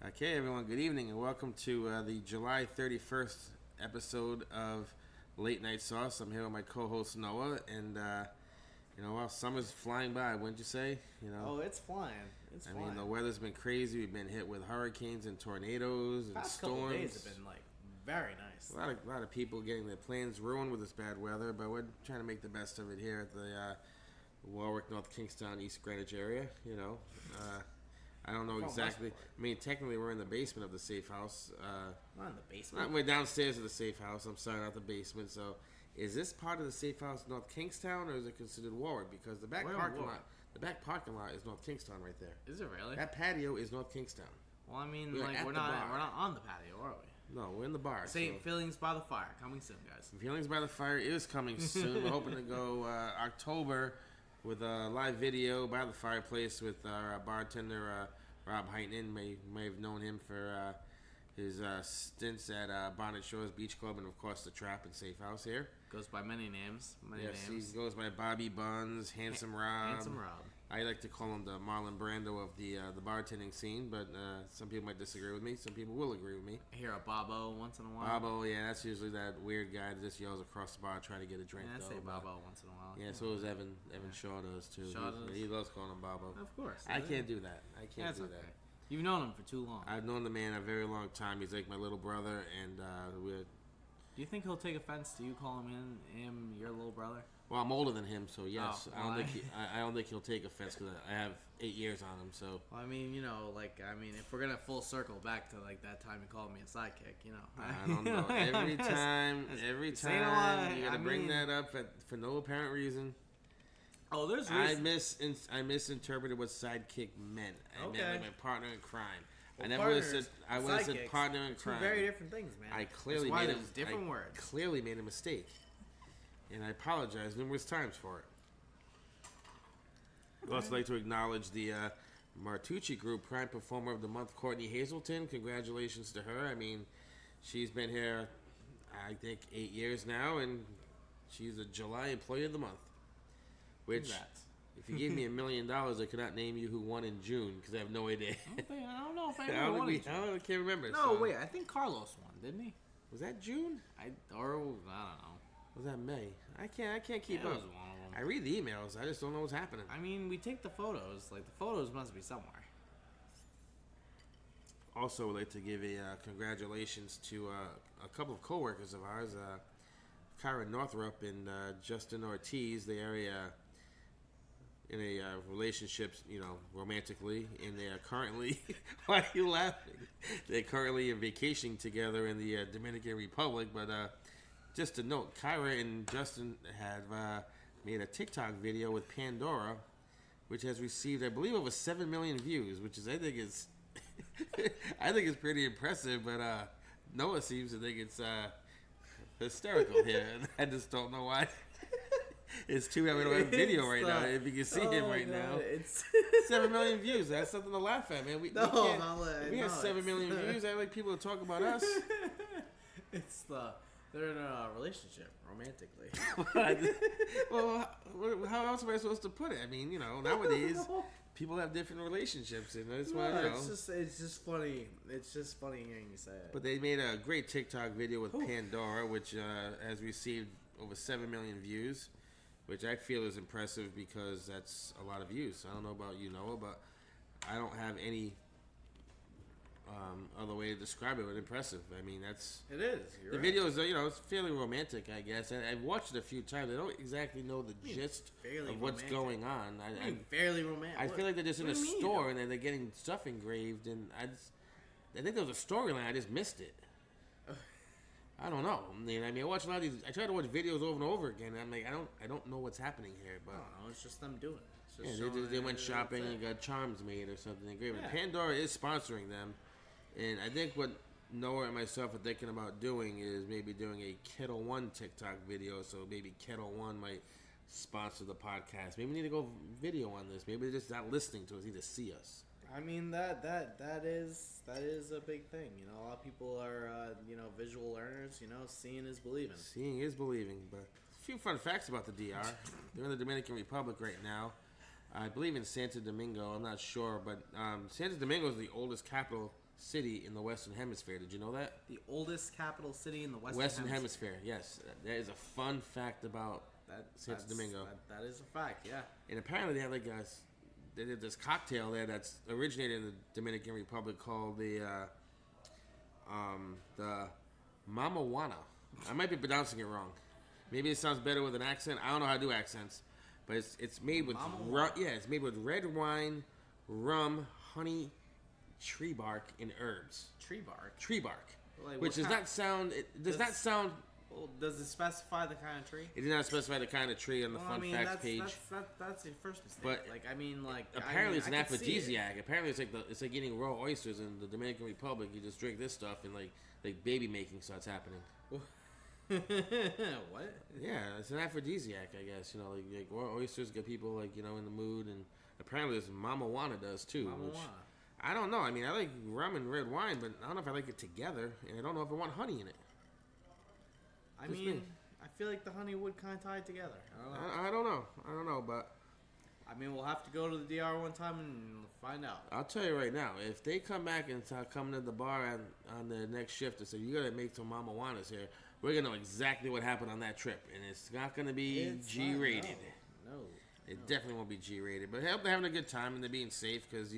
Okay, everyone, good evening and welcome to the July 31st episode of Late Night Sauce. I'm here with my co-host Noah, and while summer's flying by, wouldn't you say? Oh, it's flying. I mean, the weather's been crazy. We've been hit with hurricanes and tornadoes and past storms. Couple days have been very nice. A lot of people getting their plans ruined with this bad weather, but we're trying to make the best of it here at the Warwick, North Kingstown, East Greenwich area. I don't know exactly. I mean, technically, we're in the basement of the safe house. Not in the basement. We're downstairs of the safe house. I'm sorry, not the basement. So, is this part of the safe house North Kingstown, or is it considered Warwick? Because the back parking lot is North Kingstown right there. Is it really? That patio is North Kingstown. Well, I mean, we're not on the patio, are we? No, we're in the bar. Feelings by the Fire coming soon, guys. Feelings by the Fire is coming soon. We're hoping to go October with a live video by the fireplace with our bartender Rob Heitman. May have known him for his stints at Bonnet Shores Beach Club and of course the Trap and Safe House here. Goes by many names. He goes by Bobby Buns, Handsome Rob. Handsome Rob. I like to call him the Marlon Brando of the bartending scene, but some people might disagree with me. Some people will agree with me. I hear a Bobo once in a while. Bobo, yeah, that's usually that weird guy that just yells across the bar trying to get a drink. Yeah, I say Bobo once in a while. Yeah, so does Evan. Evan Shaw does too. He loves calling him Bobo. Of course. I can't do that. I can't do that. You've known him for too long. I've known the man a very long time. He's like my little brother, and we're. Do you think he'll take offense to you calling him your little brother? Well, I'm older than him, so yes. Oh, I don't think he'll take offense because I have 8 years on him. So. Well, I mean, if we're gonna full circle back to that time you called me a sidekick, I don't know. Every time you gotta bring that up for no apparent reason. Oh, there's reason. I misinterpreted what sidekick meant. I meant my partner in crime. Well, I never said partner in crime. Two very different things, man. I clearly words. Clearly made a mistake, and I apologize numerous times for it. I'd also like to acknowledge the Martucci Group Prime Performer of the Month, Courtney Hazelton. Congratulations to her. I mean, she's been here, I think, 8 years now, and she's a July Employee of the Month. Which, if you gave me $1 million, I could not name you who won in June because I have no idea. I don't know if I ever won. I can't remember. No, wait. I think Carlos won, didn't he? Was that June? I don't know. Was that May? I can't keep up. It was one of them. I read the emails. I just don't know what's happening. I mean, we take the photos. The photos must be somewhere. Also, I'd like to give a congratulations to a couple of coworkers of ours, Kyra Northrup and Justin Ortiz. They are in a relationship, romantically, and they are currently. Why are you laughing? They're currently vacationing together in the Dominican Republic. But just to note, Kyra and Justin have made a TikTok video with Pandora, which has received, I believe, over 7 million views, which is I think it's pretty impressive. But Noah seems to think it's hysterical here, and I just don't know why. It's too bad we don't have video right now. If you can see him right now, it's 7 million views. That's something to laugh at, man. We have 7 million views. I like people to talk about us. They're in a relationship romantically. Well, how else am I supposed to put it? I mean, nowadays people have different relationships, and that's why it's just funny. It's just funny hearing you say it. But they made a great TikTok video with Pandora, which has received over 7 million views. Which I feel is impressive because that's a lot of views. I don't know about you, Noah, but I don't have any other way to describe it but impressive. I mean, it is. The video is, it's fairly romantic, I guess. I've watched it a few times. I don't exactly know the gist of what's going on. Fairly romantic. I feel like they're just in a store and they're getting stuff engraved, and I think there was a storyline. I just missed it. I don't know. I watch a lot of these. I try to watch videos over and over again. And I'm like, I don't know what's happening here. But I don't know. It's just them doing it. They went shopping and got charms made or something. Great. Yeah. Pandora is sponsoring them, and I think what Noah and myself are thinking about doing is maybe doing a Kettle One TikTok video. So maybe Kettle One might sponsor the podcast. Maybe we need to go video on this. Maybe they're just not listening to us. They need to see us. I mean that is a big thing. A lot of people are visual learners. Seeing is believing. Seeing is believing. But a few fun facts about the DR. They're in the Dominican Republic right now. I believe in Santo Domingo. I'm not sure, but Santo Domingo is the oldest capital city in the Western Hemisphere. Did you know that? The oldest capital city in the Western Hemisphere. Yes, that is a fun fact about Santo Domingo. That is a fact. Yeah. And apparently they had they did this cocktail there that's originated in the Dominican Republic called the Mama Juana. I might be pronouncing it wrong. Maybe it sounds better with an accent. I don't know how to do accents, but it's made with it's made with red wine, rum, honey, tree bark, and herbs. Tree bark. Tree bark. Like, which does not sound. It does not sound. Well, does it specify the kind of tree? It did not specify the kind of tree on the fun facts page. That's your first mistake. But apparently it's an aphrodisiac. Apparently it's like eating raw oysters in the Dominican Republic. You just drink this stuff and like baby making starts happening. What? Yeah, it's an aphrodisiac, I guess. Like raw oysters get people in the mood, and apparently this Mama Juana does too. Juana. I don't know. I mean, I like rum and red wine, but I don't know if I like it together, and I don't know if I want honey in it. I feel like the honey would kind of tie it together. I don't know, but I mean, we'll have to go to the DR one time and find out. I'll tell you right now, if they come back and start coming to the bar on the next shift and say, you got to make some Mama Juanas here, we're going to know exactly what happened on that trip. And it's not going to be G-rated. No. It definitely won't be G-rated. But I hope they're having a good time and they're being safe because,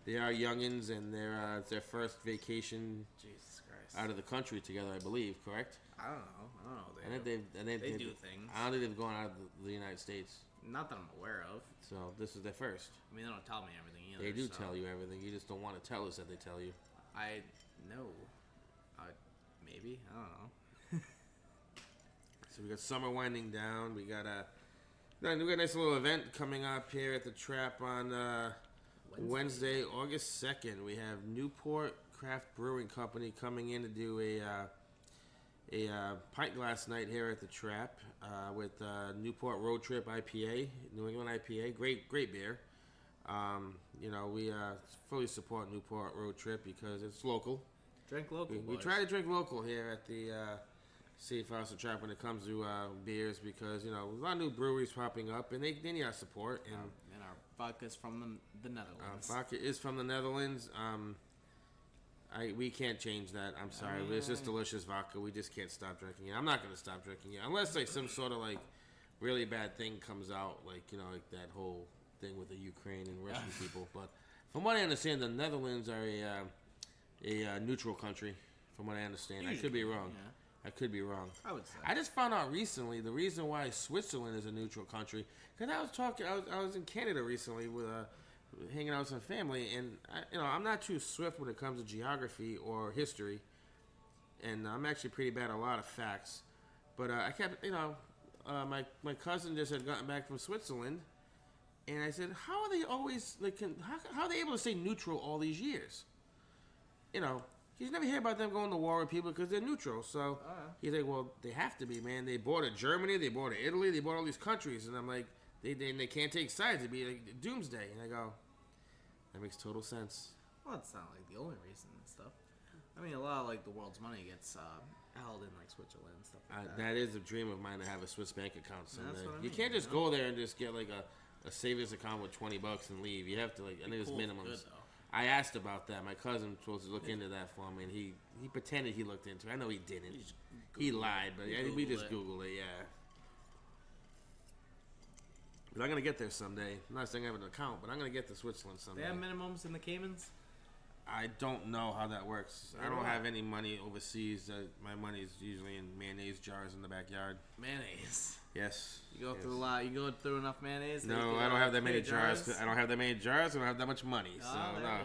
they are youngins and it's their first vacation Jesus Christ. out of the country together, I believe, correct? I don't know. They do things. I don't think they've gone out of the United States. Not that I'm aware of. So this is their first. I mean, they don't tell me everything either. They do tell you everything. You just don't want to tell us that they tell you. I know. Maybe. I don't know. So we got summer winding down. We got a nice little event coming up here at the Trap on Wednesday, August 2nd. We have Newport Craft Brewing Company coming in to do a pint glass night here at the Trap with Newport Road Trip IPA, New England IPA. Great beer. We fully support Newport Road Trip because it's local. Drink local. We try to drink local here at the Safe House of Trap when it comes to beers because a lot of new breweries popping up and they need our support. And our vodka is from the Netherlands. Vodka is from the Netherlands. We can't change that. I'm sorry. It's just delicious vodka. We just can't stop drinking it. I'm not going to stop drinking it unless some sort of really bad thing comes out, like that whole thing with the Ukraine and Russian people. But from what I understand, the Netherlands are a neutral country. From what I understand, usually, I could be wrong. Yeah. I could be wrong. I would say. I just found out recently the reason why Switzerland is a neutral country. Because I was in Canada recently with hanging out with some family, and I'm not too swift when it comes to geography or history, and I'm actually pretty bad at a lot of facts. But I kept, my cousin just had gotten back from Switzerland, and I said, how are they always how are they able to stay neutral all these years? He's never heard about them going to war with people because they're neutral. So he's like, well, they have to be, man. They border Germany, they border Italy, they border all these countries, and I'm like, they can't take sides. It'd be like doomsday. And I go, that makes total sense. Well, it's not the only reason and stuff. I mean, a lot of the world's money gets held in Switzerland and stuff like that. That is a dream of mine to have a Swiss bank account someday. You mean, can't just go there and just get a savings account with $20 and leave. You have to I think it's minimums. I asked about that. My cousin was supposed to look into that for me, and he pretended he looked into it. I know he didn't. He lied, but we just Googled it, yeah. But I'm going to get there someday. I'm not saying I have an account, but I'm going to get to Switzerland someday. They have minimums in the Caymans? I don't know how that works. I don't have any money overseas. My money is usually in mayonnaise jars in the backyard. Mayonnaise? Yes. You go through a lot. You go through enough mayonnaise? No, I don't have that many jars. I don't have that many jars. I don't have that much money. So no.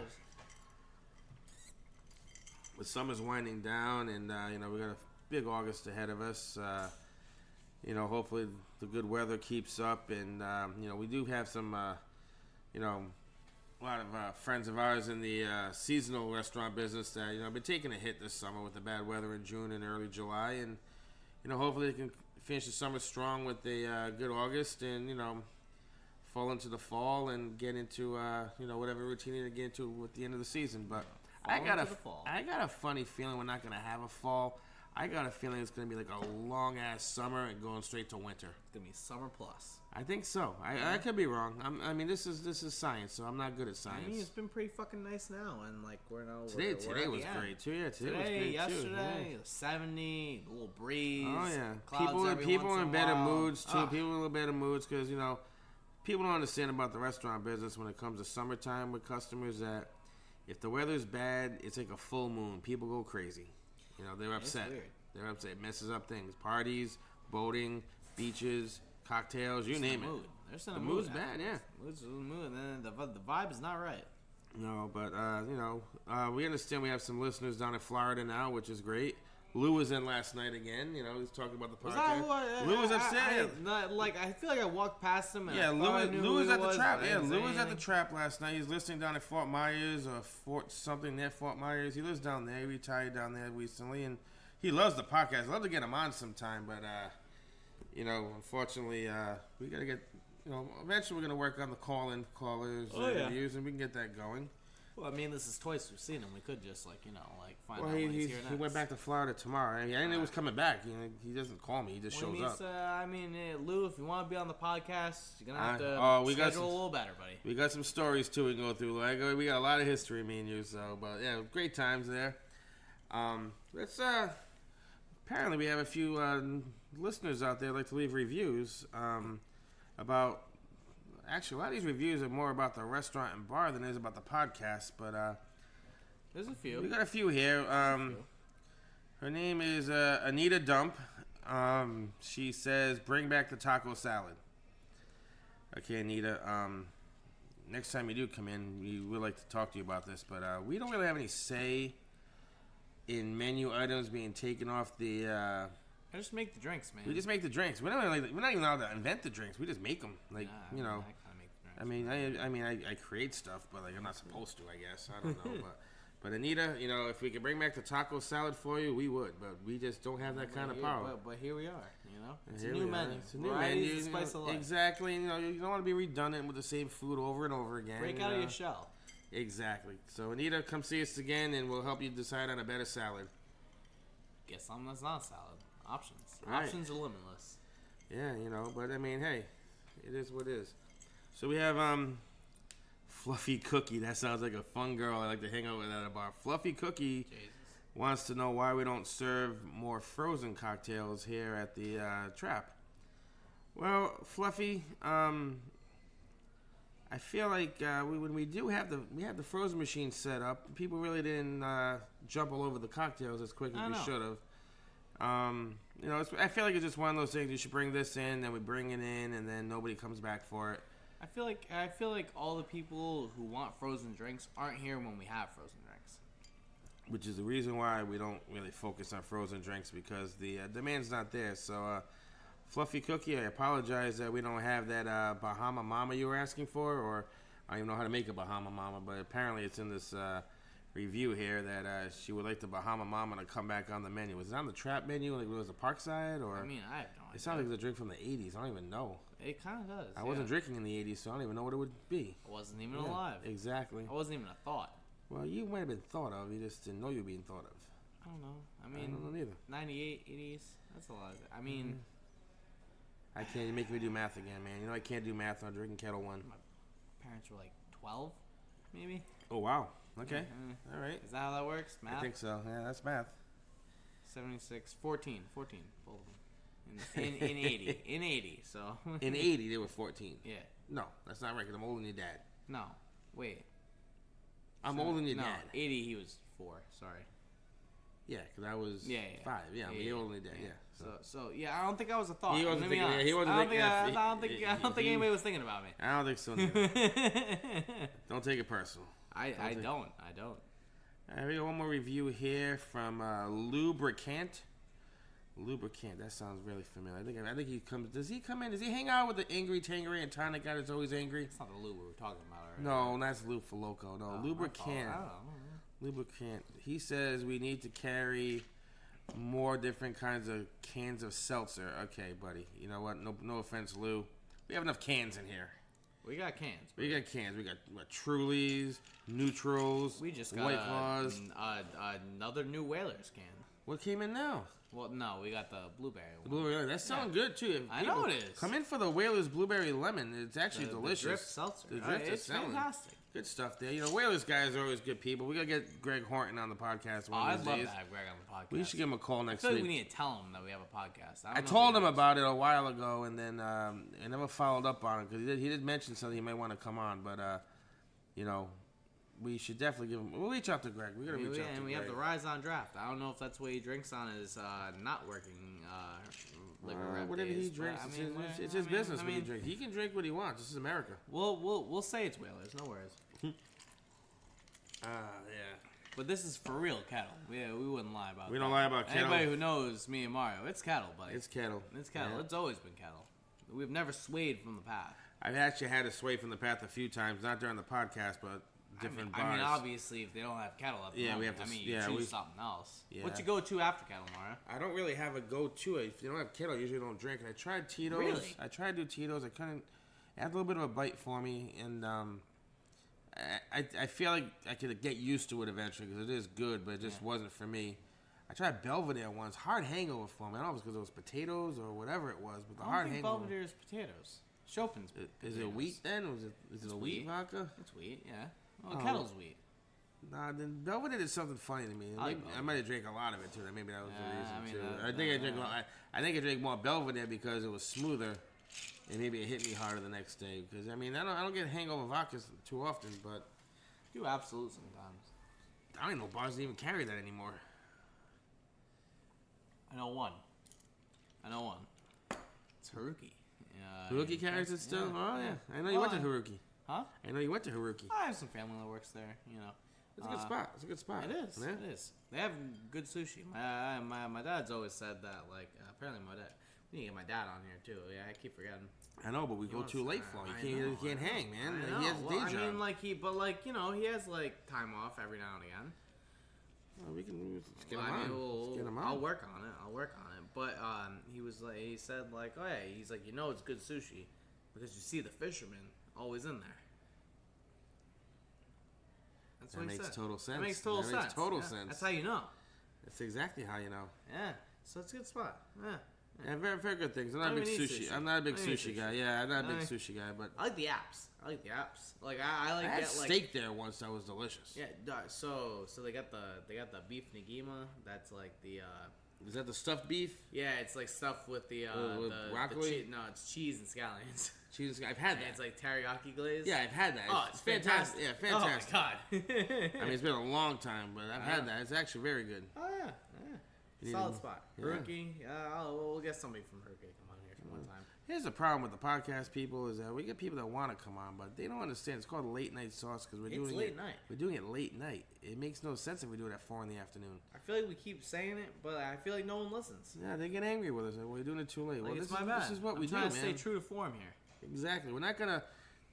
The summer's winding down, and we got a big August ahead of us. Hopefully the good weather keeps up, and we do have some, a lot of friends of ours in the seasonal restaurant business that have been taking a hit this summer with the bad weather in June and early July, and hopefully they can finish the summer strong with a good August, and fall into the fall and get into whatever routine they get into with the end of the season. But I got a funny feeling we're not gonna have a fall. I got a feeling it's going to be like a long-ass summer and going straight to winter. It's going to be summer plus. I think so. I could be wrong. I mean, this is science, so I'm not good at science. I mean, it's been pretty fucking nice now, and like today was great too. Yeah, today was great yesterday, too. Yeah. 70, a little breeze. Oh yeah, Clouds people in better moods too. Oh. People in better moods because people don't understand about the restaurant business when it comes to summertime with customers that if the weather's bad, it's like a full moon. People go crazy. They're upset. They're upset. It messes up things. Parties, boating, beaches, cocktails, you name it. The mood's bad, yeah. Mood's the mood, and then the vibe is not right. No, but we understand we have some listeners down in Florida now, which is great. Lou was in last night again. He was talking about the podcast. Lou was upset. I feel like I walked past him. And Lou was at the trap. Yeah, Lou was at the trap last night. He's listening down at Fort Myers or Fort something near Fort Myers. He lives down there. He retired down there recently, and he loves the podcast. I'd love to get him on sometime, but unfortunately, we gotta get. Eventually we're gonna work on the callers reviews, and we can get that going. Well, I mean, this is twice we've seen him. We could just find out when he's here next. He went back to Florida tomorrow. I didn't know he was coming back. He doesn't call me. He just shows up. Lou, if you want to be on the podcast, you're gonna have to schedule a little better, buddy. We got some stories too we can go through. We got a lot of history, me and you. So, but yeah, great times there. Apparently we have a few listeners out there like to leave reviews about. Actually, a lot of these reviews are more about the restaurant and bar than it is about the podcast, but there's a few. We got a few here. Her name is Anita Dump. She says, "Bring back the taco salad." Okay, Anita. Next time you do come in, we would like to talk to you about this, but we don't really have any say in menu items being taken off the. I just make the drinks, man. We just make the drinks. We're not even allowed to invent the drinks. We just make them. I kind of make the drinks. I create stuff, but I'm not supposed to. I guess I don't know. but Anita, if we could bring back the taco salad for you, we would. But we just don't have that kind of power. But here we are. It's a new menu. It's a new menu. Spice of life. Exactly. You don't want to be redundant with the same food over and over again. Break out of your shell. Exactly. So Anita, come see us again, and we'll help you decide on a better salad. Get something that's not a salad. Options. Right. Options are limitless. Yeah, but hey, it is what it is. So we have Fluffy Cookie. That sounds like a fun girl I like to hang out with at a bar. Fluffy Cookie wants to know why we don't serve more frozen cocktails here at the Trap. Well, Fluffy, I feel like when we have the frozen machine set up, people really didn't jump all over the cocktails as quick as we should have. I feel like it's just one of those things. You should bring this in, then we bring it in, and then nobody comes back for it. I feel like all the people who want frozen drinks aren't here when we have frozen drinks. Which is the reason why we don't really focus on frozen drinks, because the demand's not there. So, Fluffy Cookie, I apologize that we don't have that Bahama Mama you were asking for, or I don't even know how to make a Bahama Mama, but apparently it's in this review here that she would like the Bahama Mama to come back on the menu. Was it on the Trap menu? Like, was it Parkside? Or I have no idea. It sounds like it's a drink from the 80s. I don't even know. It kind of does. I wasn't drinking in the 80s, so I don't even know what it would be. I wasn't even alive. Exactly. I wasn't even a thought. Well, you might have been thought of. You just didn't know you were being thought of. I don't know. I don't know neither. 98, 80s. That's a lot. I can't make me do math again, man. I can't do math on drinking Kettle One. My parents were like 12, maybe. Oh, wow. Okay. All right. Is that how that works? Math? I think so. Yeah, that's math. 76, 14, both of them. In 80. In 80, so. In 80, they were 14. Yeah. No, that's not right, because I'm older than your dad. No. Wait. I'm older than your dad. 80, he was 4. Sorry. Yeah, because I was 5. Yeah, I'm older than your dad. Yeah. So yeah, I don't think I was a thought. He wasn't thinking. He wasn't thinking. I don't think anybody was thinking about me. I don't think so. Don't take it personal. I don't. All right, we got one more review here from Lubricant. Lubricant. That sounds really familiar. I think he comes. Does he come in? Does he hang out with the angry Tangeray and tonic guy that's always angry? It's not the Lou we were talking about, right? No, that's Lou for Loco. No, Lubricant. I don't know. Lubricant. He says we need to carry more different kinds of cans of seltzer. Okay, buddy. You know what? No offense, Lou. We have enough cans in here. We got cans. We got cans. We got Trulies, Neutrals. We just got White Claws. Another new Whalers can. What came in now? Well, no, we got the blueberry The one. blueberry. That sounds good too. If I know it is. Come in for the Whalers Blueberry Lemon. It's actually delicious. The drip seltzer. The drip it's fantastic. Good stuff there. Whalers guys are always good people. We gotta get Greg Horton on the podcast one of these I'd love days. to have Greg on the podcast. We should give him a call next I feel week. like we need to tell him that we have a podcast. I told him about it a while ago, and then I never followed up on it because he did mention something he might want to come on, but we should definitely give him. We'll reach out to Greg. We gotta reach out to Greg. And we have the Rise on Draft. I don't know if that's what he drinks on his not working liquor rep whatever days, he drinks, but, it's his business. What he drinks. He can drink what he wants. This is America. We'll say it's Whalers. No worries. Yeah. But this is for real kettle. We wouldn't lie about. We don't lie about kettle. Anybody who knows me and Mario, it's kettle, buddy. It's kettle. It's kettle. Yeah. It's always been kettle. We've never swayed from the path. I've actually had to sway from the path a few times, not during the podcast, but different bars. I mean, obviously, if they don't have kettle at the moment, we have to. you choose something else. Yeah. What you go to after kettle, Mario? I don't really have a go-to. If you don't have kettle, I usually don't drink. And I tried Tito's. Really? I tried to do Tito's. I couldn't. It had a little bit of a bite for me, and I feel like I could get used to it eventually because it is good, but it just wasn't for me. I tried Belvedere once. Hard hangover for me. I don't know if it's because it was potatoes or whatever it was, but the hard hangover. Belvedere is potatoes. Chopin's potatoes. Is it wheat then? Is it a wheat vodka? It's wheat, yeah. Well, kettle's wheat. Nah, then Belvedere did something funny to me. I might have drank a lot of it too. Maybe that was the reason too. I think I drank more Belvedere because it was smoother, and maybe it hit me harder the next day. Because I don't get hangover vodkas too often, but do Absolute sometimes. I don't even know bars even carry that anymore. I know one. It's Haruki. Haruki carries it still? Yeah. Oh yeah. I know you went to Haruki. Huh? I know you went to Haruki. I have some family that works there. It's a good spot. It's a good spot. It is. Yeah? It is. They have good sushi. My dad's always said that. Like apparently my dad. We need to get my dad on here too. Yeah, I keep forgetting. I know, but we go too late for him. You can't hang, man. I know. He has a day job. I mean, he has like time off every now and again. Well, we can get him on. I'll work on it. But he said like, oh yeah, he's like, it's good sushi because you see the fishermen always in there. That's what he said. Total sense. That makes total sense. That's how you know. That's exactly how you know. Yeah. So it's a good spot. Yeah. Yeah, very, very good things. I'm not a big sushi. I'm not a big sushi guy. Yeah, I'm not a big sushi guy, but I like the apps. Like I like. I had steak there once. That was delicious. Yeah. So they got the beef nigima. That's like the. Is that the stuffed beef? Yeah, it's like stuff with the broccoli. No, it's cheese and scallions. Cheese. I've had that. And it's like teriyaki glaze. Yeah, I've had that. Oh, it's fantastic. Yeah, fantastic. Oh my god. I mean, it's been a long time, but I've had that. It's actually very good. Oh yeah. Solid spot. Haruki. We'll get somebody from Haruki to come on here one time. Here's the problem with the podcast people is that we get people that want to come on, but they don't understand. It's called late night sauce because we're doing it late night. It makes no sense if we do it at 4 p.m. I feel like we keep saying it, but I feel like no one listens. Yeah, they get angry with us. We're doing it too late. Like, well, it's my bad. This is what we do, man. man. Trying to stay true to form here. Exactly. We're not gonna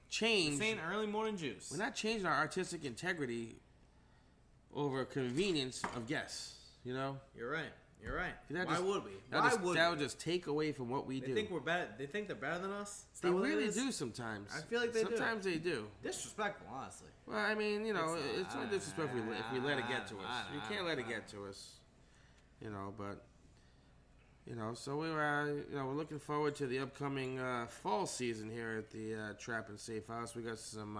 change. Saying early morning juice. We're not changing our artistic integrity over convenience of guests. You're right. Why would we? That would just take away from what we do. They think we're better. They think they're better than us. They really do sometimes. I feel like they do. Sometimes they do. Disrespectful, honestly. Well, I mean, it's only disrespectful if we let it get to us. You can't let it get to us. But so we're looking forward to the upcoming fall season here at the Trap and Safe House. We got some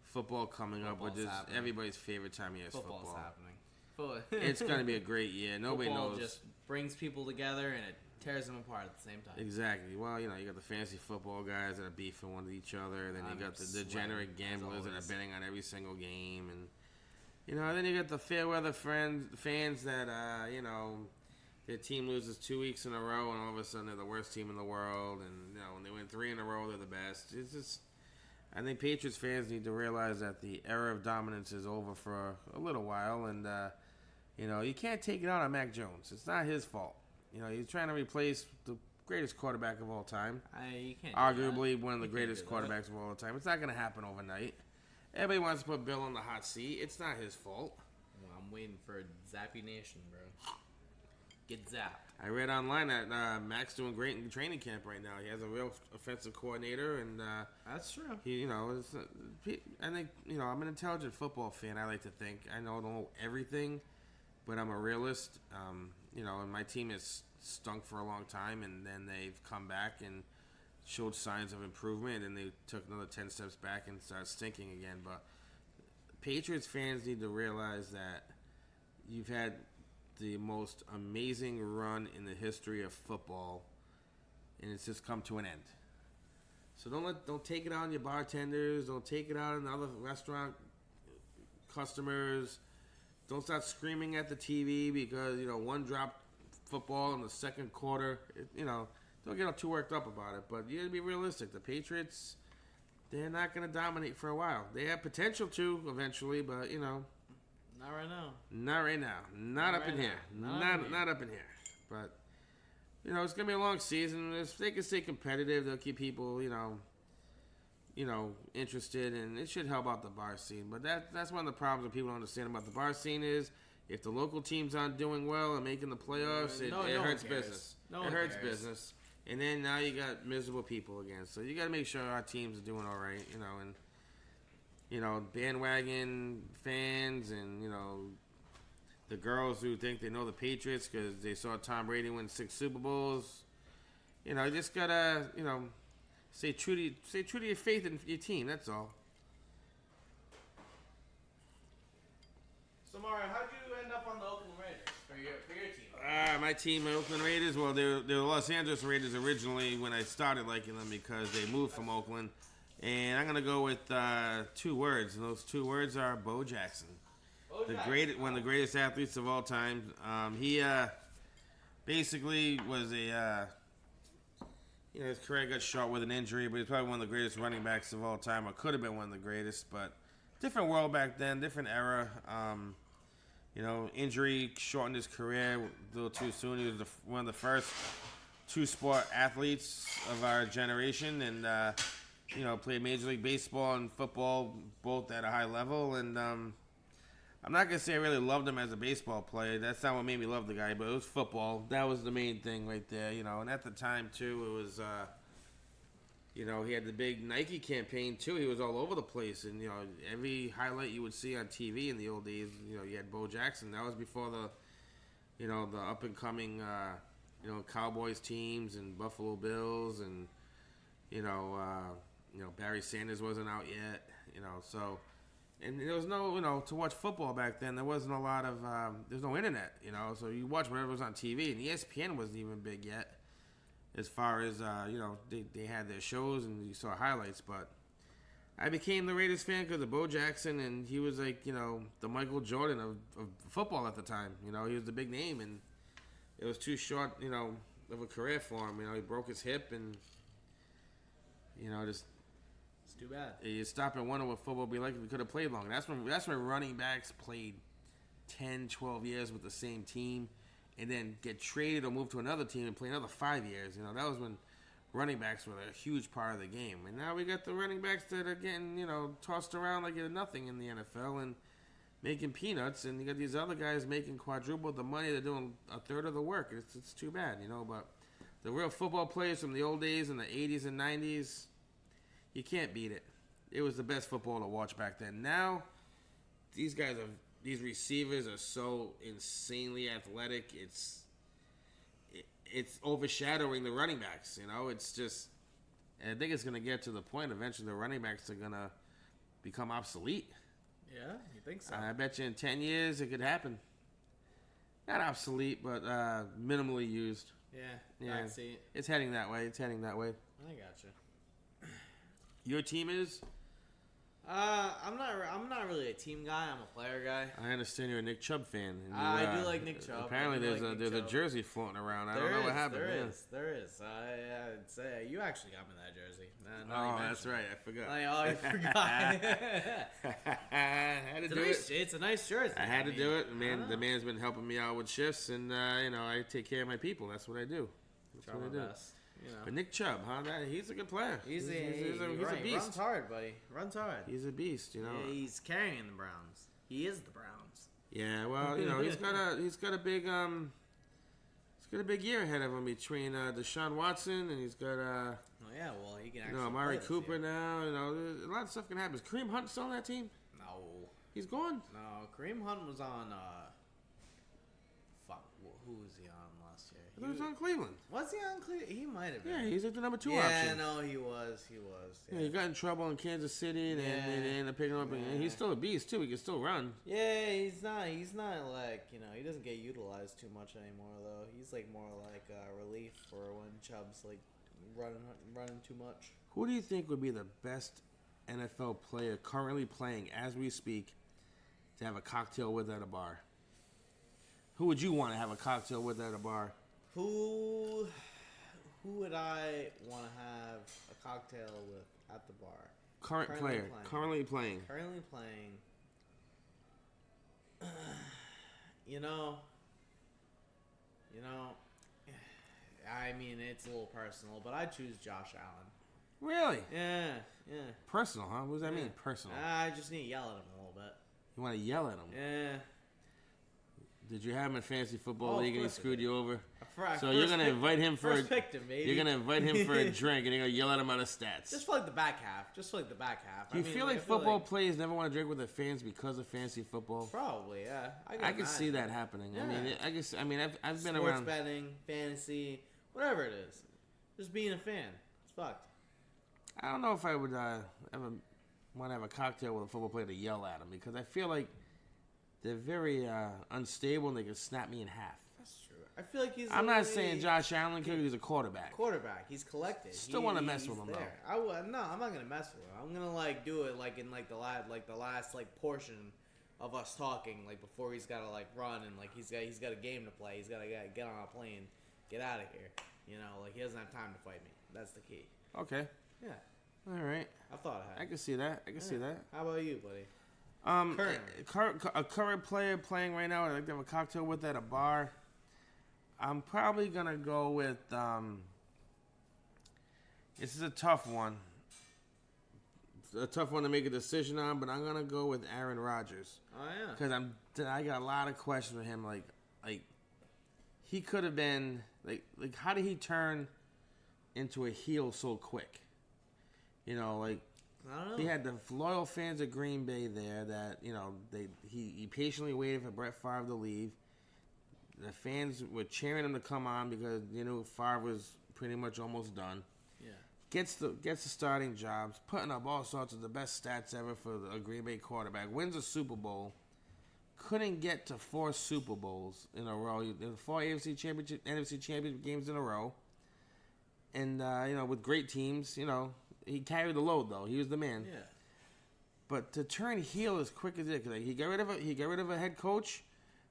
football coming up, which is everybody's favorite time of year. Football's happening. It's going to be a great year. Nobody knows. Just brings people together and it tears them apart at the same time. Exactly. Well, you got the fantasy football guys that are beefing with each other. Then you got the degenerate gamblers that are betting on every single game, and then you got the fair weather fans that their team loses 2 weeks in a row, and all of a sudden they're the worst team in the world, and when they win 3 in a row, they're the best. It's just. I think Patriots fans need to realize that the era of dominance is over for a little while, and you can't take it out on Mac Jones. It's not his fault. He's trying to replace the greatest quarterback of all time. You can't. Arguably one of the greatest quarterbacks of all time. It's not going to happen overnight. Everybody wants to put Bill on the hot seat. It's not his fault. Well, I'm waiting for Zappy Nation, bro. Get zapped. I read online that Mac's doing great in training camp right now. He has a real offensive coordinator, and that's true. I think I'm an intelligent football fan. I like to think I don't know everything, but I'm a realist. And my team has stunk for a long time, and then they've come back and showed signs of improvement, and they took another 10 steps back and started stinking again. But Patriots fans need to realize that you've had the most amazing run in the history of football, and it's just come to an end. So don't take it out on your bartenders. Don't take it out on other restaurant customers. Don't start screaming at the TV because one dropped football in the second quarter. Don't get too worked up about it. But you gotta be realistic. The Patriots, they're not gonna dominate for a while. They have potential to eventually, but not right now. Not right now. Not up in here. Not up in here. But it's gonna be a long season. If they can stay competitive, they'll keep people interested, and it should help out the bar scene. But that's one of the problems that people don't understand about the bar scene is if the local teams aren't doing well and making the playoffs, it hurts business. It hurts business. And then now you got miserable people again. So you got to make sure our teams are doing all right, and bandwagon fans and the girls who think they know the Patriots because they saw Tom Brady win 6 Super Bowls. You just gotta stay true to your faith in your team. That's all. So Mario, how'd you end up on the Oakland Raiders for your team? My team, the Oakland Raiders. Well, they're the Los Angeles Raiders originally when I started liking them because they moved from Oakland. And I'm gonna go with 2 words, and those 2 words are Bo Jackson. One of the greatest athletes of all time. He basically was his career got short with an injury, but he's probably one of the greatest running backs of all time, or could have been one of the greatest. But different world back then, different era. Injury shortened his career a little too soon. He was one of the first 2-sport athletes of our generation, and played Major League Baseball and football both at a high level. And I'm not going to say I really loved him as a baseball player. That's not what made me love the guy, but it was football. That was the main thing right there, And at the time, too, it was, he had the big Nike campaign, too. He was all over the place. And, every highlight you would see on TV in the old days, you had Bo Jackson. That was before the up-and-coming, Cowboys teams and Buffalo Bills and, Barry Sanders wasn't out yet, so... And there was no, to watch football back then, there wasn't a lot of, there's no internet, so you watch whatever was on TV, and ESPN wasn't even big yet, as far as, they had their shows and you saw highlights, but I became the Raiders fan because of Bo Jackson, and he was like, the Michael Jordan of football at the time, he was the big name, and it was too short, of a career for him, he broke his hip, and, just... Too bad. You stop and wonder what football would be like if we could have played longer. That's when running backs played 10, 12 years with the same team and then get traded or move to another team and play another 5 years. That was when running backs were a huge part of the game. And now we got the running backs that are getting, tossed around like nothing in the NFL and making peanuts. And you got these other guys making quadruple the money. They're doing a third of the work. It's too bad, But the real football players from the old days in the 80s and 90s, you can't beat it. It was the best football to watch back then. Now, these receivers are so insanely athletic. It's overshadowing the running backs. It's just. And I think it's going to get to the point eventually the running backs are going to become obsolete. Yeah, you think so? I bet you in 10 years it could happen. Not obsolete, but minimally used. Yeah. I see it. It's heading that way. I gotcha. Your team is? I'm not really a team guy. I'm a player guy. I understand you're a Nick Chubb fan. And I do like Nick Chubb. Apparently, there's a jersey floating around. I don't know what happened. There is. I'd say you actually got me that jersey. That's right. I forgot. I forgot. I had to do it. It's a nice jersey. I had to do it. The man's been helping me out with shifts, and I take care of my people. That's what I do. That's what I do. Best. But Nick Chubb, he's a good player. He's a beast. Runs hard, buddy. Runs hard. He's a beast, Yeah, he's carrying the Browns. He is the Browns. Yeah, well, he's got a big year ahead of him between Deshaun Watson and he's got he can actually Amari Cooper now. A lot of stuff can happen. Is Kareem Hunt still on that team? No. He's gone? No, Kareem Hunt was on fuck. Who was he on last year? He was on Cleveland. Was he on Cleveland? He might have been. Yeah, he's like the number 2 yeah, option. Yeah, no, he was. Yeah, he got in trouble in Kansas City, and they ended up picking him up. And he's still a beast too. He can still run. Yeah, he's not like he doesn't get utilized too much anymore though. He's like more like relief for when Chubb's like running too much. Who do you think would be the best NFL player currently playing as we speak to have a cocktail with at a bar? Who would you want to have a cocktail with at a bar? Who would I want to have a cocktail with at the bar? Currently playing. You know. I mean, it's a little personal, but I choose Josh Allen. Really? Yeah. Personal, huh? What does that mean, personal? I just need to yell at him a little bit. You want to yell at him? Yeah. Did you have him in fantasy football league and he screwed you over? So you're gonna invite him for you're gonna invite him for a drink and you're gonna yell at him out of stats. Just for like the back half. Do you feel like football players never want to drink with their fans because of fantasy football? Probably, yeah. I can see that happening. Yeah. I've been Sports around betting, fantasy, whatever it is. Just being a fan. It's fucked. I don't know if I would ever want to have a cocktail with a football player to yell at him because I feel like they're very unstable and they can snap me in half. That's true. I feel like I'm not saying Josh Allen because he's a quarterback. He's collected. Still want to mess with him there. though. No, I'm not gonna mess with him. I'm gonna do it in the last portion of us talking before he's gotta run and he's got a game to play. He's gotta get on a plane, get out of here. He doesn't have time to fight me. That's the key. Okay. Yeah. All right. I thought I had. I can see that. See that. How about you, buddy? A current player playing right now I'd like to have a cocktail with at a bar. I'm probably going to go with, this is a tough one. It's a tough one to make a decision on, but I'm going to go with Aaron Rodgers. Oh, yeah. Because I got a lot of questions with him. Like he could have been, how did he turn into a heel so quick? I don't know. He had the loyal fans of Green Bay there that, he patiently waited for Brett Favre to leave. The fans were cheering him to come on because, Favre was pretty much almost done. Yeah. Gets the starting jobs, putting up all sorts of the best stats ever for a Green Bay quarterback. Wins a Super Bowl. Couldn't get to 4 Super Bowls in a row. 4 NFC Championship games in a row. And, with great teams, he carried the load though. He was the man. Yeah. But to turn heel as quick as it, cause he got rid of a head coach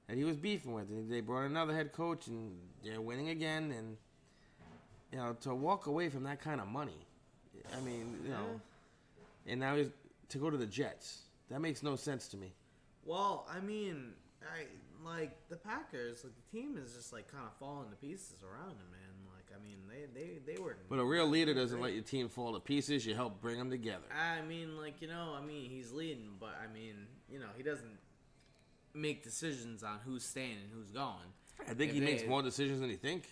that he was beefing with, and they brought another head coach, and they're winning again. And to walk away from that kind of money, I mean, and now he's to go to the Jets. That makes no sense to me. Well, I mean, the Packers, the team is just kind of falling to pieces around him, man. They were. But a real leader doesn't let your team fall to pieces. You help bring them together. He's leading, but he doesn't make decisions on who's staying and who's going. I think he makes more decisions than you think.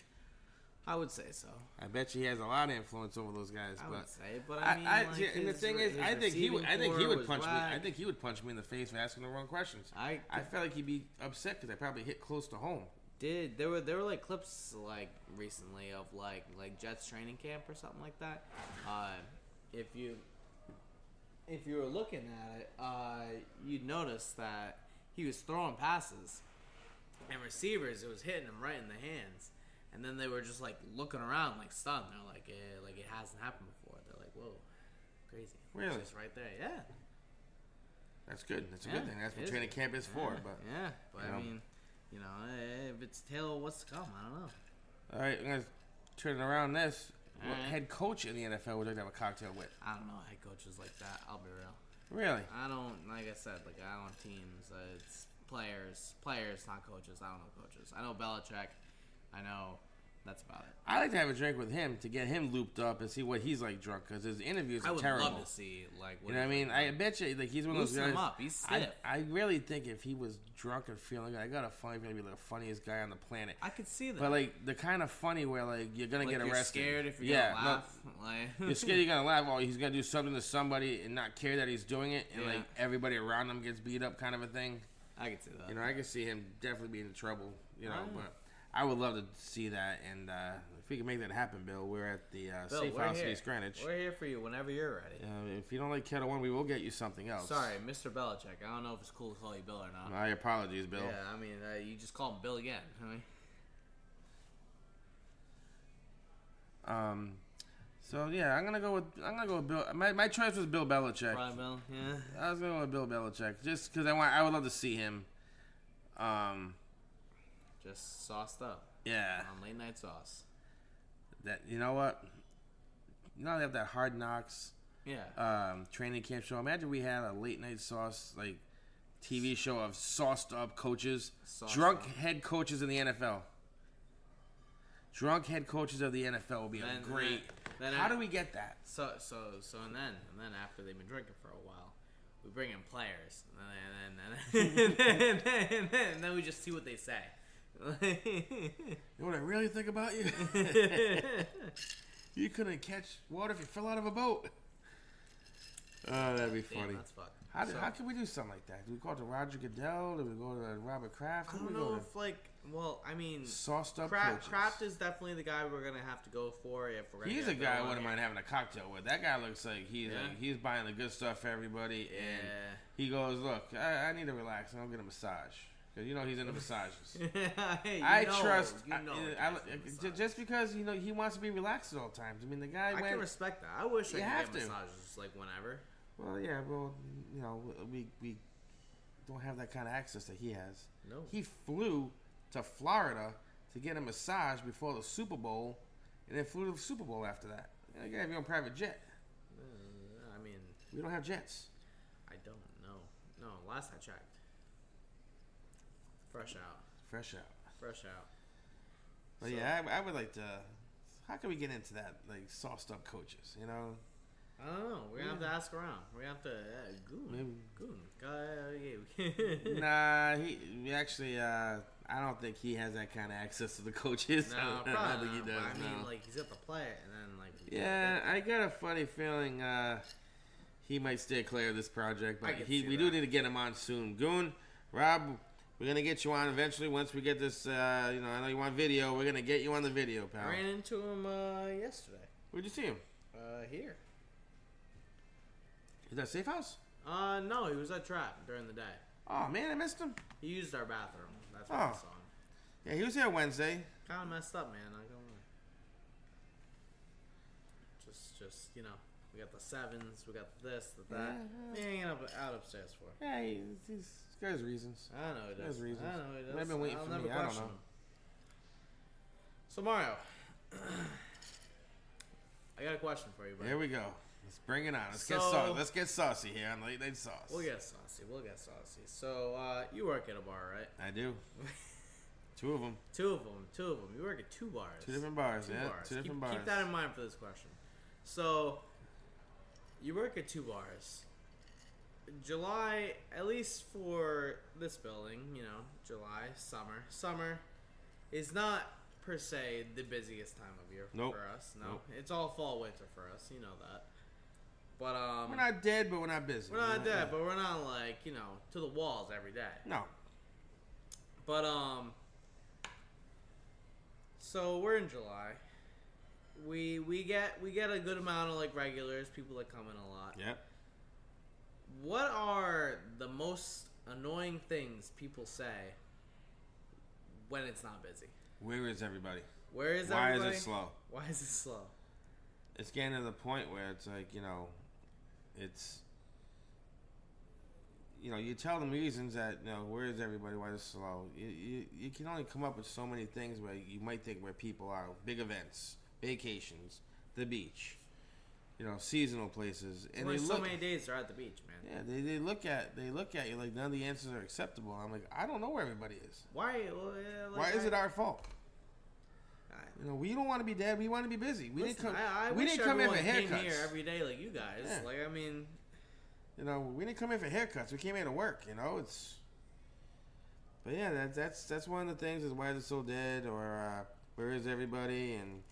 I would say so. I bet you he has a lot of influence over those guys. I would say, but and the thing is, I think he would punch me. I think he would punch me in the face for asking the wrong questions. I felt like he'd be upset because I probably hit close to home. There were clips recently of Jets training camp or something like that. If you were looking at it, you'd notice that he was throwing passes and receivers. It was hitting him right in the hands, and then they were just looking around stunned. They're it hasn't happened before. They're whoa, crazy. Really? It's just right there. Yeah. That's good. That's a good thing. That's what training camp is for. But I mean. If it's tale of what's to come, I don't know. All right, I'm going to turn around this. What head coach in the NFL would you like to have a cocktail with? I don't know head coaches like that. I'll be real. Really? I don't, like I said, I don't teams. It's players, not coaches. I don't know coaches. I know Belichick. I know that's about it. I like to have a drink with him to get him looped up and see what he's like drunk because his interviews are terrible. I would love to see what you know what I mean. I bet you he's one of those guys. Him up. He's stiff. I really think if he was drunk and feeling, I got a funny, he's gonna be the funniest guy on the planet. I could see that. But the kind of funny where you're gonna get arrested. You're scared if you're gonna laugh. You're scared you're gonna laugh. Or he's gonna do something to somebody and not care that he's doing it, and everybody around him gets beat up, kind of a thing. I can see that. You know, I can see him definitely being in trouble. You know, Oh. but I would love to see that. And if we can make that happen, Bill, we're at the Bill, Safe we're House in here. East Greenwich. We're here for you whenever you're ready. If you don't like Kettle One, we will get you something else. Sorry, Mr. Belichick. I don't know if it's cool to call you Bill or not. My apologies, Bill. Yeah, I mean, you just call him Bill again. I mean, So yeah, I'm gonna go with Bill. My choice was Bill Belichick. Brian Bill. Yeah. I was going with Bill Belichick just because I would love to see him. Just sauced up. Yeah. On late night sauce. That you know what? You know they have that Hard Knocks. Yeah. Training camp show. Imagine we had a late night sauce like TV show of sauced up coaches, drunk head coaches in the NFL. Drunk head coaches of the NFL would be a great. How do we get that? So and then after they've been drinking for a while, we bring in players, and then we just see what they say. You know what I really think about you? You couldn't catch water if you fell out of a boat. Oh, that'd be funny. Damn, that's fucked. How can we do something like that? Do we go to Roger Goodell? Do we go to Robert Kraft? I don't know if I mean, sauced up Kraft is definitely the guy we're gonna have to go for if we're gonna. He's a guy I wouldn't mind having a cocktail with. That guy looks like he's buying the good stuff for everybody, and he goes, "Look, I need to relax, and I'll get a massage." Because you know he's into massages. I trust. Just because he wants to be relaxed at all times. I mean, the guy. I can respect that. I wish I could get to. massages like whenever. Well, yeah. Well, we don't have that kind of access that he has. No. He flew to Florida to get a massage before the Super Bowl, and then flew to the Super Bowl after that. You gotta have your own private jet. I mean, we don't have jets. I don't know. No, last I checked. Fresh out. But so, yeah, I would like to. How can we get into that, like sauced up coaches? You know. I don't know. We're gonna have to ask around. We're gonna have to Goon. Nah, he actually. I don't think he has that kind of access to the coaches. No, I don't think he does. I mean, like he's got to play it, and then like. Yeah, I got a funny feeling he might stay clear of this project, but we do need to get him on soon. Goon, Rob. We're going to get you on eventually once we get this, I know you want video. We're going to get you on the video, pal. I ran into him yesterday. Where'd you see him? Here. Is that Safe House? No, he was at Trap during the day. Oh, man, I missed him. He used our bathroom. That's what I saw him. Yeah, he was here Wednesday. Kind of messed up, man. Not gonna lie. Just, we got the sevens, we got this, the that. Yeah. Hanging out upstairs for. Yeah, he's got his reasons. I know he does. Reasons. I know he does. I've been waiting for me. I don't know. So Mario, I got a question for you, buddy. Here we go. Let's bring it on. Let's get saucy here on Late Night Sauce. We'll get saucy. So you work at a bar, right? I do. Two of them. You work at 2 bars. 2 different bars. Two different bars. Keep that in mind for this question. So you work at 2 bars. July, at least for this building, July, summer is not per se the busiest time of year for us. No, it's all fall, winter for us. You know that. But we're not dead, but we're not busy. We're not dead, but we're not like to the walls every day. No. But so we're in July. We get a good amount of like regulars, people that come in a lot. Yep. What are the most annoying things people say when it's not busy? Where is everybody? Why is it slow? Why is it slow? It's getting to the point where it's like, it's, you tell them reasons that, where is everybody? Why is it slow? You can only come up with so many things where you might think where people are. Big events, vacations, the beach. Seasonal places, and there's so many days they're at the beach, man. Yeah, they look at you like none of the answers are acceptable. I'm like, I don't know where everybody is. Why? Why is it our fault? We don't want to be dead. We want to be busy. We didn't come in for haircuts. Came here every day like you guys. Yeah. Like I mean, we didn't come in for haircuts. We came here to work. It's. But yeah, that's one of the things is why is it so dead or where is everybody and.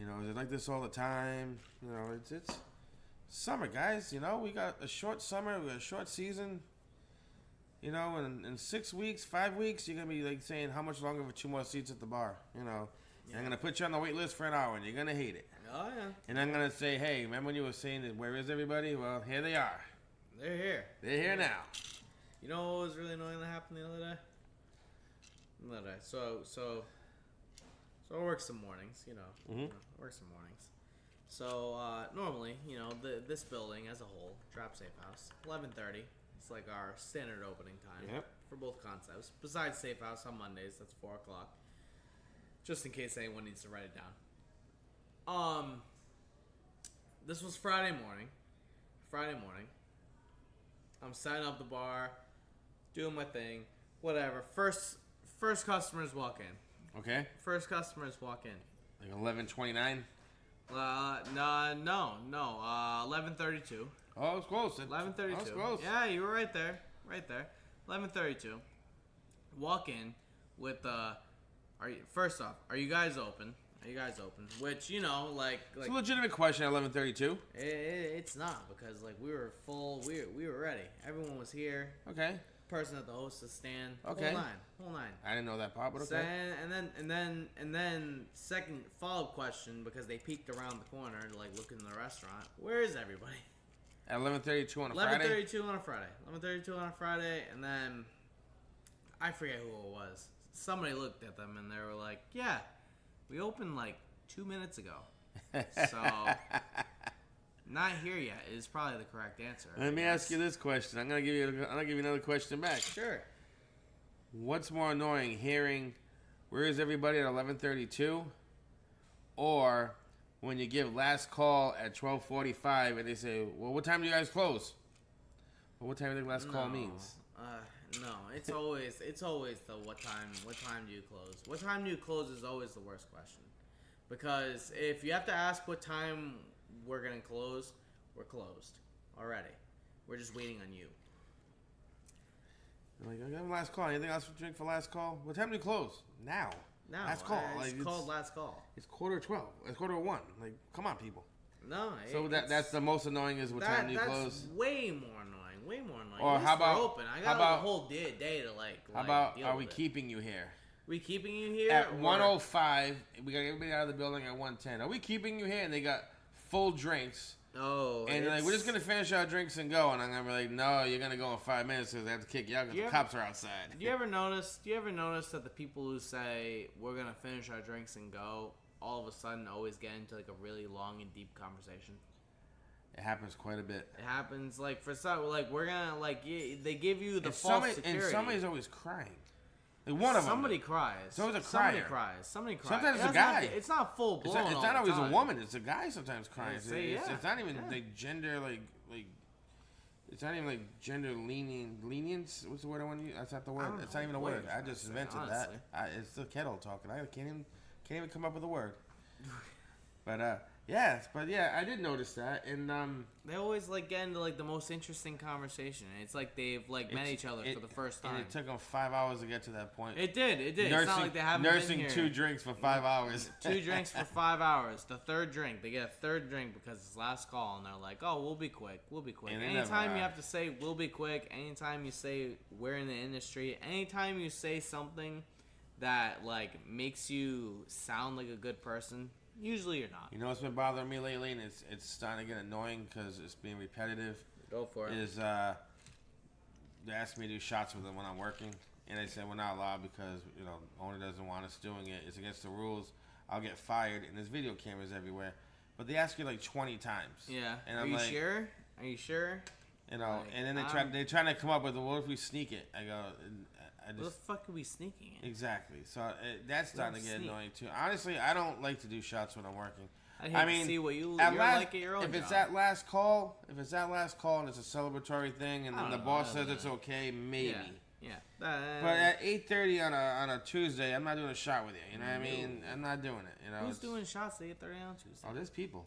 Is it like this all the time? Summer, guys. You know, we got a short summer. We got a short season. You know, and in 6 weeks, 5 weeks, you're gonna be like saying how much longer for 2 more seats at the bar. You know, I'm gonna put you on the wait list for an hour, and you're gonna hate it. Oh yeah. And I'm gonna say, hey, remember when you were saying that? Where is everybody? Well, here they are. They're here. They're here now. You know what was really annoying that happened the other day? So I work some mornings. You know, I work some mornings. So normally, you know, this building as a whole, Trap Safe House, 11:30. It's like our standard opening time for both concepts. Besides Safe House on Mondays, that's 4 o'clock. Just in case anyone needs to write it down. This was Friday morning. I'm setting up the bar, doing my thing, whatever. First customers walk in. Okay. First customers walk in. Like 11:29. No. 11:32. Oh, it's close. 11:32. Oh, it's close. Yeah, you were right there. 11:32. Walk in with first off, are you guys open? Which, you know, like it's a legitimate question at 11:32. It's not, because like we were full. We were ready. Everyone was here. Okay. Person at the hostess stand. Okay. Whole nine. I didn't know that part, but okay. And then second follow-up question, because they peeked around the corner to like look in the restaurant. Where is everybody? At 11:32 on a Friday? 11:32 on a Friday. 11:32 on a Friday, and then I forget who it was. Somebody looked at them and they were like, "Yeah, we opened like 2 minutes ago." So not here yet is probably the correct answer. Let me ask you this question. I'm gonna give you another question back. Sure. What's more annoying, hearing "Where is everybody" at 11:32, or when you give last call at 12:45 and they say, "Well, what time do you guys close?" Well, what time do you think last call means? No, it's always the what time do you close? What time do you close is always the worst question, because if you have to ask what time we're gonna close, we're closed already. We're just waiting on you. Like, I got last call. Anything else to drink for last call? What time do you close? Now. Last call. It's called last call. It's 11:45. It's 1:45. Like, come on, people. No. So that's the most annoying is what time do you close? That's way more annoying. Or how about open? I got a whole day to like. How about deal are we with keeping you here? We keeping you here At 1:05? We got everybody out of the building at 1:10. Are we keeping you here? And they got full drinks. Oh. And they're like, we're just gonna finish our drinks and go. And I'm gonna be like, no, you're gonna go in 5 minutes because they have to kick you out because the cops are outside. Do you ever notice that the people who say we're gonna finish our drinks and go, all of a sudden always get into like a really long and deep conversation? It happens quite a bit. It happens like for some, like we're gonna like they give you the false security. And somebody's always crying. Like one of them. Somebody cries. It's always a crier. Somebody cries. Sometimes it's a guy. It's not full blown. It's not always a woman. It's a guy sometimes crying. It's not even like gender like. It's not even like gender lenience. What's the word I want to use? That's not the word. It's not even a word. I just invented that. It's the kettle talking. I can't even come up with a word. But I did notice that, and they always like get into like the most interesting conversation. It's like they've like met each other for the first time. And it took them 5 hours to get to that point. It did. Nursing, it's not like they haven't nursing been here. 2 drinks for 5 hours. 2 drinks for 5 hours. The third drink, they get a third drink because it's last call, and they're like, "Oh, we'll be quick. And anytime you have to say "we'll be quick," anytime you say "we're in the industry," anytime you say something that like makes you sound like a good person. Usually you're not. You know what's been bothering me lately, and it's starting to get annoying because it's being repetitive. Go for it. Is they ask me to do shots with them when I'm working, and they say we're not allowed because owner doesn't want us doing it. It's against the rules. I'll get fired, and there's video cameras everywhere. But they ask you like 20 times. Yeah. And Are you sure? Are you sure? And then they're trying to come up with, what if we sneak it? I go. What the fuck are we sneaking in? Exactly. So that's starting to get annoying too. Honestly, I don't like to do shots when I'm working. I mean, see what you're like at your own job. If it's that last call and it's a celebratory thing, and then the boss says it's okay, maybe. Yeah. But at 8:30 on a Tuesday, I'm not doing a shot with you. You know what I mean? I'm not doing it. Who's doing shots at 8:30 on Tuesday? Oh, there's people.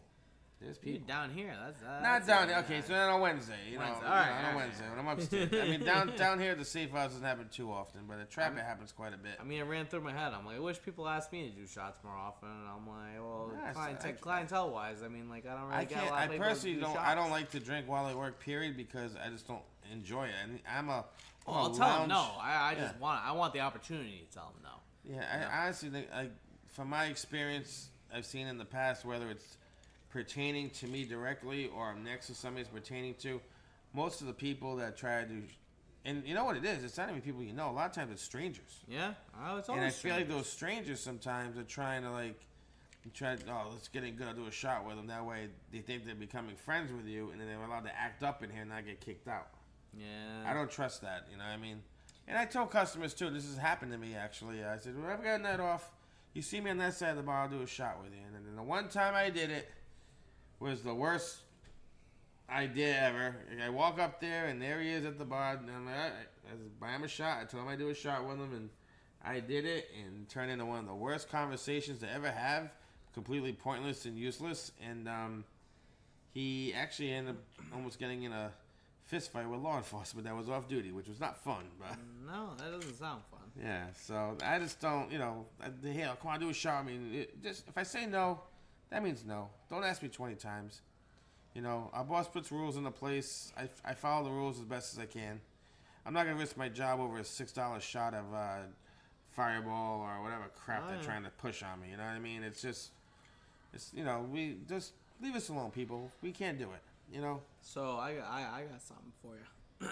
There's Dude, people. down here, Not down here. Okay, so then on Wednesday, Wednesday. All right, on Wednesday when I'm upstairs. I mean, down here, the safe house doesn't happen too often, but at Trap it happens quite a bit. I mean, it ran through my head. I'm like, I wish people asked me to do shots more often. And I'm like, well, Nah, clientele-wise, I mean, like, I don't really get a lot of I people personally to do don't. shots. I don't like to drink while I work. Period, because I just don't enjoy it. And I'll tell them no. I just want the opportunity to tell them no. Yeah, I honestly think, from my experience, I've seen in the past, whether it's pertaining to me directly or I'm next to somebody it's pertaining to, most of the people that try to, and you know what it is, it's not even people you know. A lot of times it's strangers. Yeah, it's always And I strangers. feel like those strangers sometimes are trying to let's get in good, I'll do a shot with them. That way they think they're becoming friends with you, and then they're allowed to act up in here and not get kicked out. Yeah. I don't trust that, you know what I mean? And I tell customers too, this has happened to me actually. I said, whenever I got a night off, you see me on that side of the bar, I'll do a shot with you. And then the one time I did it was the worst idea ever. I walk up there and there he is at the bar, and I'm like, all right, I just buy him a shot. I told him I'd do a shot with him, and I did it, and it turned into one of the worst conversations to ever have, completely pointless and useless. And he actually ended up almost getting in a fist fight with law enforcement that was off duty, which was not fun. But No, that doesn't sound fun. yeah, so I just don't, hey, come on, do a shot. I mean, just if I say no, that means no. Don't ask me 20 times. Our boss puts rules into place. I follow the rules as best as I can. I'm not going to risk my job over a $6 shot of Fireball or whatever crap they're trying to push on me. You know what I mean? We just leave us alone, people. We can't do it, So I got something for you.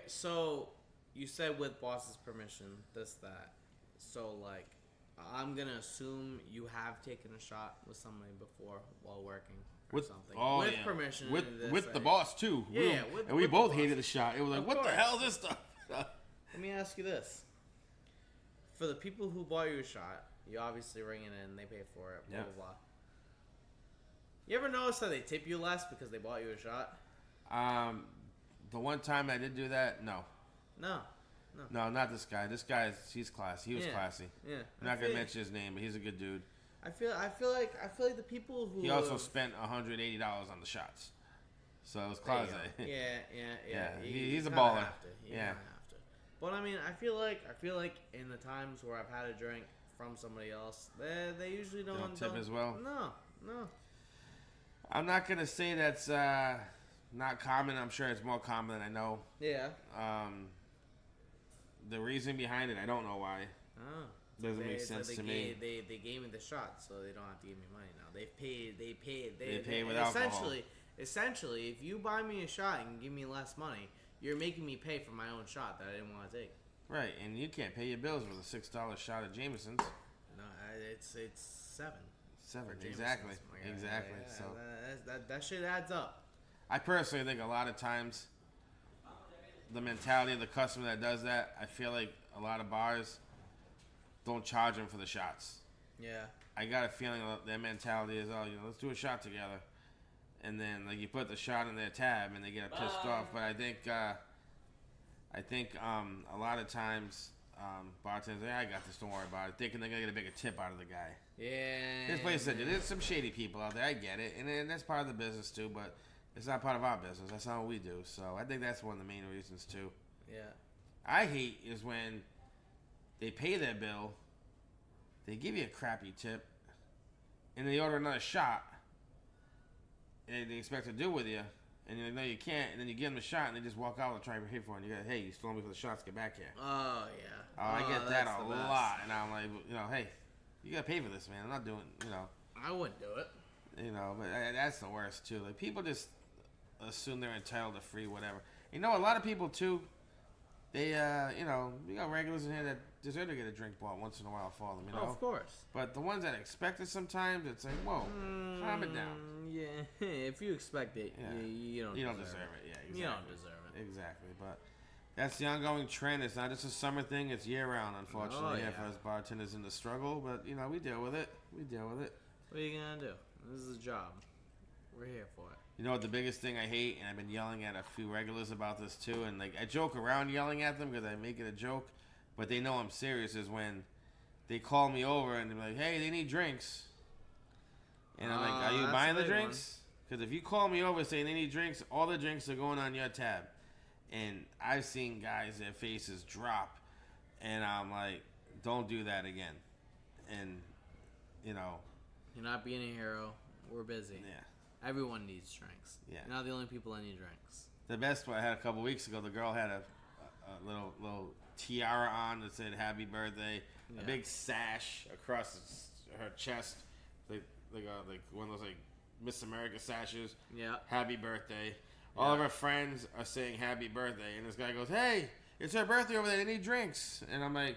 So you said with boss's permission, this, that. So, like, I'm going to assume you have taken a shot with somebody before while working or something. Oh, with yeah. permission. With the boss, too. Yeah, and we both the hated the shot. It was like, Of what course. the hell is this stuff? Let me ask you this. For the people who bought you a shot, you obviously ring it in, they pay for it, blah, Yeah. blah, blah. You ever notice that they tip you less because they bought you a shot? The one time I did do that, no. No, not this guy. This guy, he's classy. He was classy. Yeah. I'm not gonna mention his name, but he's a good dude. I feel like the people who He also spent $180 on the shots, so it was classy. Yeah. He's a kinda baller. have to. You Yeah. kinda have to. But I mean, I feel like in the times where I've had a drink from somebody else, they usually don't tip as well? No. I'm not gonna say that's not common. I'm sure it's more common than I know. Yeah. The reason behind it, I don't know why. Oh. Doesn't make sense to me. They gave me the shot, so they don't have to give me money now. They pay with alcohol. Essentially, if you buy me a shot and give me less money, you're making me pay for my own shot that I didn't want to take. Right, and you can't pay your bills with a $6 shot of Jameson's. No, it's $7. $7, for exactly, Jameson's. My God. exactly. Yeah, So that shit adds up. I personally think a lot of times the mentality of the customer that does that, I feel like a lot of bars don't charge them for the shots. Yeah. I got a feeling their mentality is, let's do a shot together, and then like you put the shot in their tab and they get pissed off. But I think a lot of times bartenders say, I got this, don't worry about it, thinking they're gonna get a bigger tip out of the guy. Yeah. This place said there's some shady people out there. I get it, and that's part of the business too. But it's not part of our business. That's not what we do. So I think that's one of the main reasons too. Yeah. I hate is when they pay their bill, they give you a crappy tip, and they order another shot, and they expect to do with you, and you're like, no, you can't, and then you give them a shot, and they just walk out and try to pay for it, and you go, hey, you stole me for the shots, get back here. Oh, yeah. I get that that's a the best. lot, and I'm like, hey, you gotta pay for this, man. I'm not doing, I wouldn't do it. but that's the worst, too. Like, people just assume they're entitled to free whatever. A lot of people, too, they, we got regulars in here that deserve to get a drink bought once in a while for them, Oh, of course. But the ones that expect it sometimes, it's like, whoa, calm it down. Yeah, if you expect it, Yeah. you don't deserve it. Yeah, exactly. You don't deserve it. Exactly, but that's the ongoing trend. It's not just a summer thing. It's year-round, unfortunately, for us bartenders in the struggle. But, we deal with it. What are you going to do? This is a job. We're here for it. You know what the biggest thing I hate, and I've been yelling at a few regulars about this too, and like I joke around yelling at them because I make it a joke, but they know I'm serious, is when they call me over and they're like, hey, they need drinks. And I'm like, are you that's buying a the big drinks? Because if you call me over saying they need drinks, all the drinks are going on your tab. And I've seen guys, their faces drop. And I'm like, don't do that again. And, you know. You're not being a hero. We're busy. Yeah. Everyone needs drinks. Yeah. You're not the only people that need drinks. The best one I had a couple weeks ago, the girl had a little tiara on that said happy birthday. Yeah. A big sash across her chest. Like one of those like Miss America sashes. Yeah. Happy birthday. All of her friends are saying happy birthday. And this guy goes, hey, it's her birthday over there. They need drinks. And I'm like,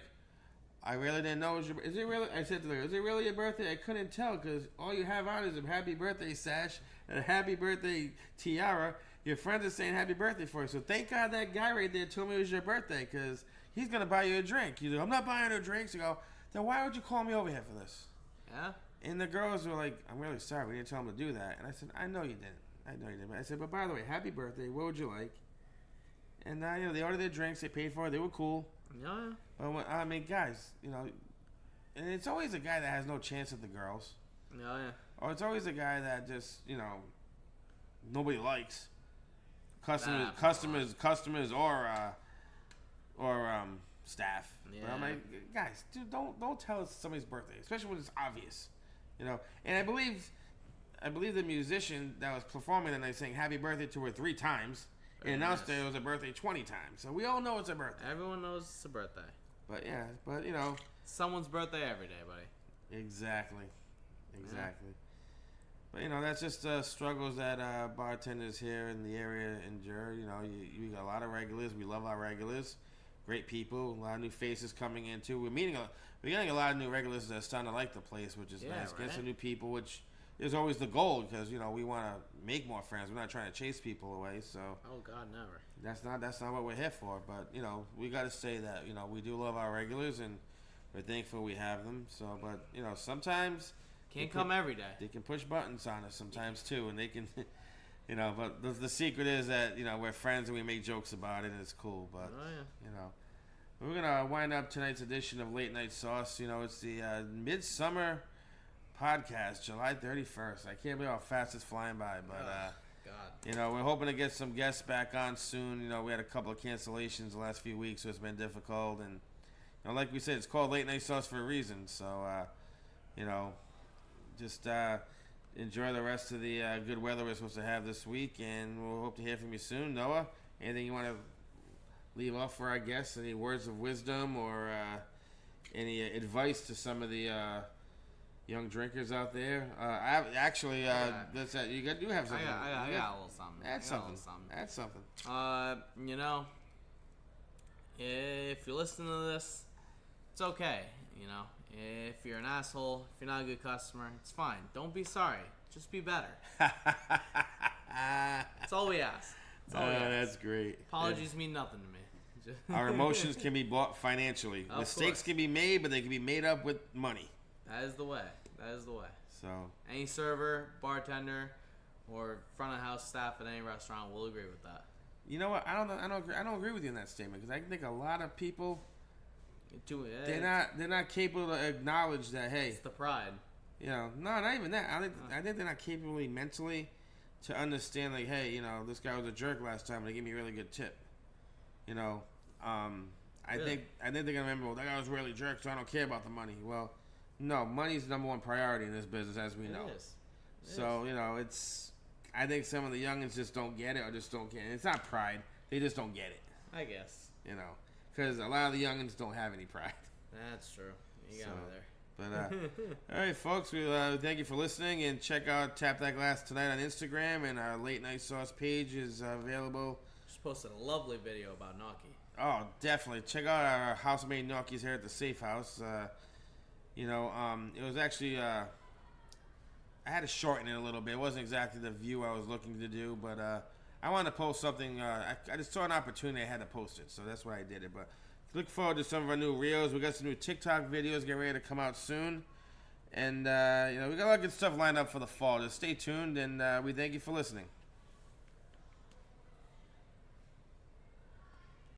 I really didn't know. Is it really? I said to her, is it really your birthday? I couldn't tell because all you have on is a happy birthday sash and a happy birthday tiara. Your friends are saying happy birthday for you. So thank God that guy right there told me it was your birthday because he's going to buy you a drink. You go, I'm not buying no drinks. You go, then why would you call me over here for this? Yeah. And the girls were like, I'm really sorry. We didn't tell him to do that. And I said, I know you didn't. I said, but by the way, happy birthday. What would you like? And they ordered their drinks. They paid for it. They were cool. Yeah. But I mean, guys, and it's always a guy that has no chance at the girls. Yeah. Or it's always a guy that just, nobody likes. Customers, or staff. Yeah. But I'm like, guys, dude, don't tell us somebody's birthday, especially when it's obvious. And I believe the musician that was performing the night saying happy birthday to her 3 times. And announced that it was a birthday 20 times. So we all know it's a birthday. Everyone knows it's a birthday. But someone's birthday every day, buddy. Exactly. Yeah. But that's just struggles that bartenders here in the area endure. You got a lot of regulars. We love our regulars. Great people. A lot of new faces coming in too. We're getting a lot of new regulars that are starting to like the place, which is nice. Right? Get some new people, which is always the goal because we want to make more friends. We're not trying to chase people away. So oh God, never. That's not what we're here for. But we got to say that we do love our regulars and we're thankful we have them. So, but sometimes can't come every day. They can push buttons on us sometimes too, and they can, But the secret is that we're friends and we make jokes about it and it's cool. But we're gonna wind up tonight's edition of Late Night Sauce. It's the Midsummer podcast, July 31st. I can't believe how fast it's flying by, but God. We're hoping to get some guests back on soon. We had a couple of cancellations the last few weeks, so it's been difficult. And like we said, it's called Late Night Sauce for a reason. So just enjoy the rest of the good weather we're supposed to have this week, and we'll hope to hear from you soon. Noah, anything you want to leave off for our guests? Any words of wisdom or any advice to some of the young drinkers out there? I actually, that's that. You do have something. I got a little something. That's something. If you're listening to this, it's okay. If you're an asshole, if you're not a good customer, it's fine. Don't be sorry. Just be better. That's all we ask. That's great. Apologies mean nothing to me. Our emotions can be bought financially. Mistakes can be made, but they can be made up with money. That is the way. So any server, bartender, or front of house staff at any restaurant will agree with that. You know what? I don't agree with you in that statement because I think a lot of people they're not capable to acknowledge that. Hey, it's the pride. No, not even that. I think they're not capable mentally to understand. Like, hey, this guy was a jerk last time, and they gave me a really good tip. I think they're gonna remember. Well, that guy was really a jerk, so I don't care about the money. Well. No, money's the number one priority in this business, as we know. It is. So, it's... I think some of the youngins just don't get it or just don't get it. It's not pride. They just don't get it. I guess. Because a lot of the youngins don't have any pride. That's true. You got me there. But, all right, folks, we thank you for listening. And check out Tap That Glass tonight on Instagram. And our Late Night Sauce page is available. Just posted a lovely video about gnocchi. Oh, definitely. Check out our house-made gnocchis here at the Safe House. It was actually, I had to shorten it a little bit. It wasn't exactly the view I was looking to do, but I wanted to post something. I just saw an opportunity. I had to post it, so that's why I did it. But look forward to some of our new reels. We got some new TikTok videos getting ready to come out soon. And, we got a lot of good stuff lined up for the fall. Just stay tuned, and we thank you for listening.